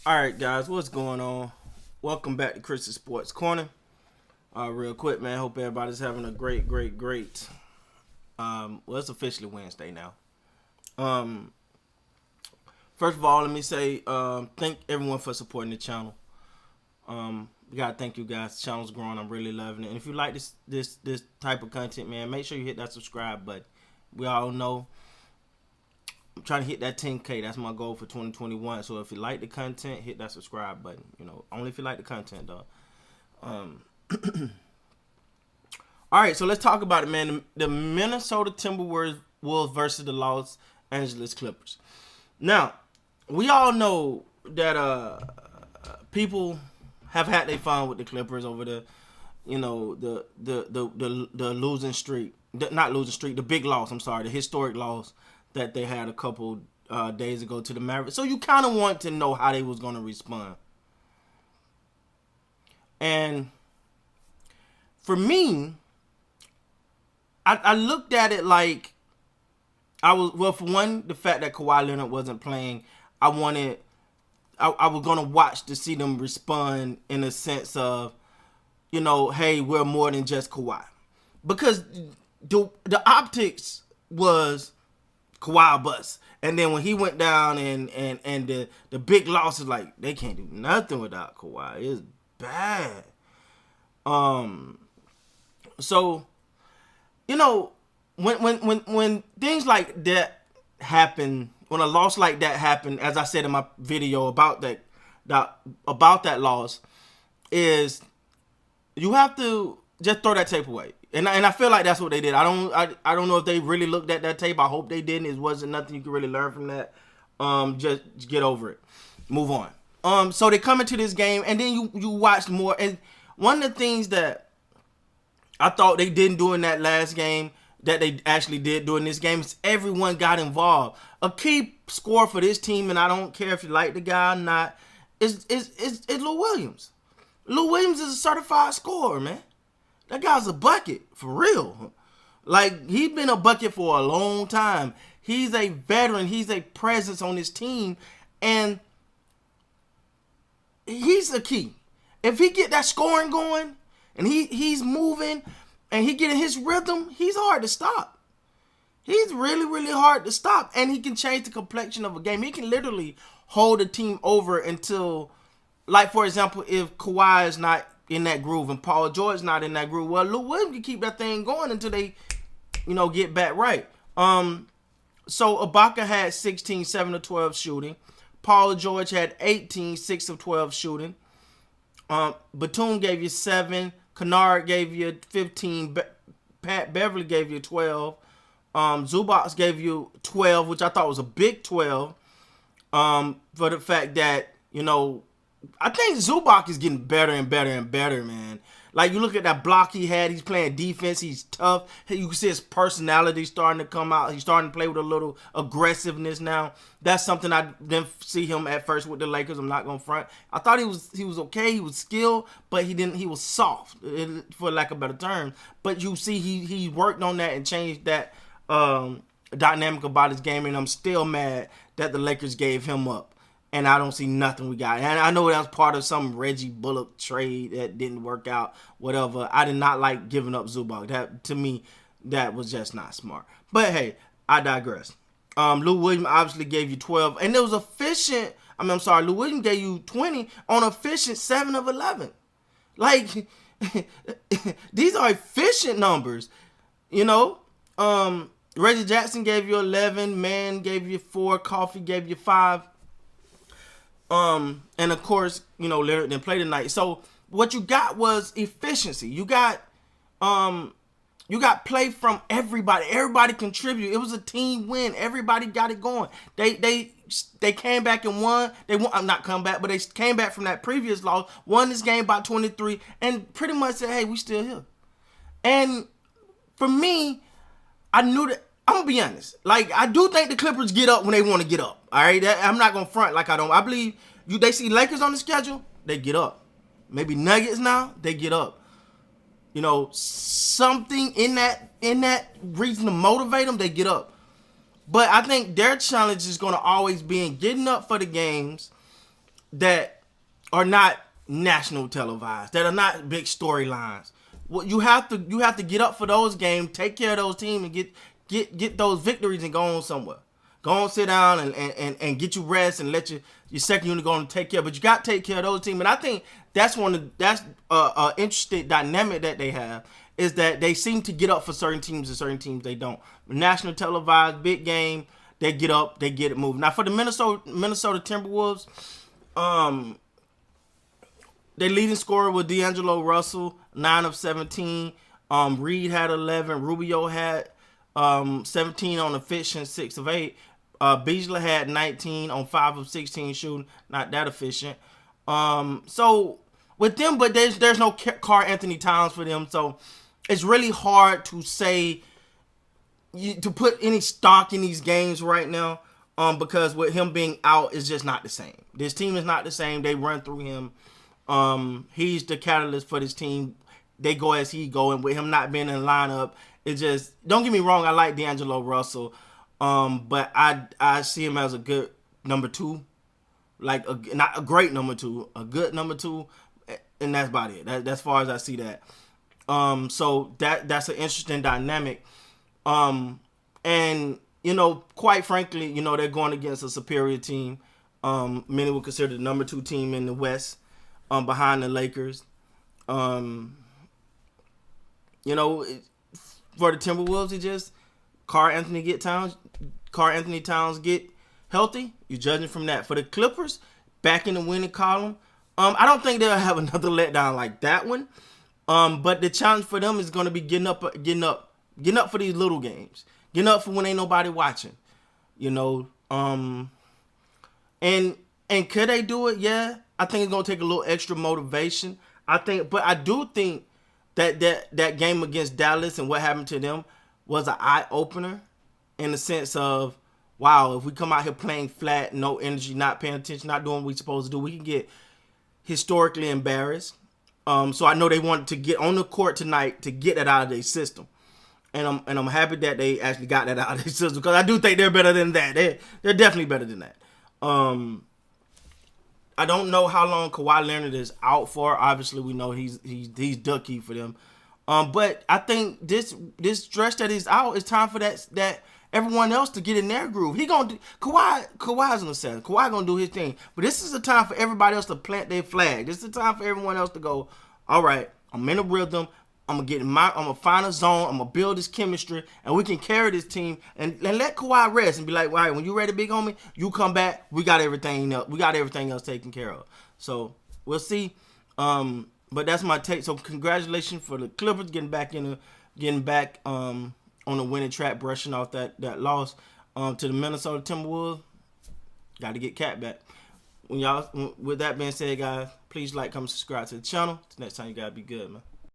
All right, guys, what's going on? Welcome back to Chris's Sports Corner. Real quick, man. Hope everybody's having a great. Well, it's officially Wednesday now. Um, First of all, let me say thank everyone for supporting the channel. We gotta thank you guys. The channel's growing. I'm really loving it. And if you like this type of content, man, make sure you hit that subscribe button. We all know I'm trying to hit that 10K. That's my goal for 2021. So if you like the content, hit that subscribe button. Only if you like the content, though. All right, so let's talk about it, man. The Minnesota Timberwolves versus the Los Angeles Clippers. Now, we all know that people have had their fun with the Clippers over the losing streak. Not losing streak, the big loss. I'm sorry, the historic loss that they had a couple days ago to the Mavericks. So you kind of want to know how they was going to respond. And for me, I looked at it like for one, the fact that Kawhi Leonard wasn't playing, I was going to watch to see them respond in a sense of, hey, we're more than just Kawhi. Because the optics was Kawhi bust. And then when he went down and the big loss is like, they can't do nothing without Kawhi. It's bad. So, when things like that happen, when a loss like that happened, as I said in my video about that loss, is you have to just throw that tape away. And I feel like that's what they did. I don't know if they really looked at that tape. I hope they didn't. It wasn't nothing you could really learn from that. Just get over it. Move on. So they come into this game, and then you watch more. And one of the things that I thought they didn't do in that last game that they actually did do in this game is everyone got involved. A key score for this team, and I don't care if you like the guy or not, is Lou Williams. Lou Williams is a certified scorer, man. That guy's a bucket, for real. Like, he's been a bucket for a long time. He's a veteran. He's a presence on his team. And he's the key. If he get that scoring going, and he's moving, and he getting his rhythm, he's hard to stop. He's really, really hard to stop. And he can change the complexion of a game. He can literally hold a team over until, like, for example, if Kawhi is not in that groove and Paul George's not in that groove, well, Lou Williams can keep that thing going until they, get back right. So Ibaka had 16, 7 of 12 shooting. Paul George had 18, 6 of 12 shooting. Batum gave you 7. Kennard gave you 15. Pat Beverly gave you 12. Zubac gave you 12, which I thought was a big 12. For the fact that, I think Zubac is getting better and better and better, man. Like, you look at that block he had. He's playing defense. He's tough. You can see his personality starting to come out. He's starting to play with a little aggressiveness now. That's something I didn't see him at first with the Lakers. I'm not going to front. I thought he was okay. He was skilled, but he was soft, for lack of a better term. But you see he worked on that and changed that dynamic about his game, and I'm still mad that the Lakers gave him up. And I don't see nothing we got. And I know that was part of some Reggie Bullock trade that didn't work out, whatever. I did not like giving up Zubac. That, to me, that was just not smart. But, hey, I digress. Lou Williams obviously gave you 12. And it was efficient. Lou Williams gave you 20 on efficient 7 of 11. Like, these are efficient numbers, Reggie Jackson gave you 11. Mann gave you 4. Coffee gave you 5. And of course, Leonard didn't play tonight. So what you got was efficiency. You got play from everybody. Everybody contributed. It was a team win. Everybody got it going. They came back and won. They won. Not come back, but they came back from that previous loss. Won this game by 23, and pretty much said, "Hey, we still here." And for me, I knew that. I'm gonna be honest. Like, I do think the Clippers get up when they want to get up. All right, I'm not gonna front like I don't. I believe they see Lakers on the schedule, they get up. Maybe Nuggets now, they get up. Something in that reason to motivate them, they get up. But I think their challenge is going to always be in getting up for the games, that are not national televised, that are not big storylines. Well, you have to get up for those games, take care of those teams, and get those victories and go on somewhere. Go on, sit down and get you rest and let your second unit go on and take care. But you got to take care of those teams, and I think that's interesting dynamic that they have, is that they seem to get up for certain teams and certain teams they don't. National televised big game, they get up, they get it moving. Now for the Minnesota Timberwolves, their leading scorer was D'Angelo Russell, 9 of 17. Reed had 11. Rubio had 17 on efficient, 6 of 8. Beasley had 19 on 5 of 16 shooting, not that efficient. So with them, but there's no Karl Anthony Towns for them, so it's really hard to say to put any stock in these games right now. Because with him being out, it's just not the same. This team is not the same. They run through him. He's the catalyst for this team. They go as he go, and with him not being in the lineup, it just, don't get me wrong, I like D'Angelo Russell, but I see him as a good number 2, like not a great number 2, a good number 2, and that's about it. That's as far as I see that. So that's an interesting dynamic, and quite frankly, they're going against a superior team. Many would consider the number 2 team in the West. Behind the Lakers. For the Timberwolves, it just Karl Anthony Towns get healthy. You're judging from that. For the Clippers, back in the winning column, I don't think they'll have another letdown like that one. But the challenge for them is going to be getting up for these little games, getting up for when ain't nobody watching. And could they do it? Yeah. I think it's gonna take a little extra motivation. But I do think that game against Dallas and what happened to them was an eye opener, in the sense of, wow, if we come out here playing flat, no energy, not paying attention, not doing what we're supposed to do, we can get historically embarrassed. So I know they wanted to get on the court tonight to get that out of their system, and I'm happy that they actually got that out of their system, because I do think they're better than that. They're definitely better than that. I don't know how long Kawhi Leonard is out for. Obviously, we know he's ducky for them. But I think this stretch that he's out is time for that everyone else to get in their groove. Kawhi's gonna say Kawhi gonna do his thing. But this is the time for everybody else to plant their flag. This is the time for everyone else to go, all right, I'm in a rhythm. I'm gonna find a zone. I'm gonna build this chemistry, and we can carry this team and let Kawhi rest and be like, all right, when you ready, big homie, you come back. We got everything else. We got everything else taken care of. So we'll see. But that's my take. So congratulations for the Clippers getting back on the winning track, brushing off that loss to the Minnesota Timberwolves. Got to get Cat back. With that being said, guys, please like, comment, subscribe to the channel. Till next time, you gotta be good, man.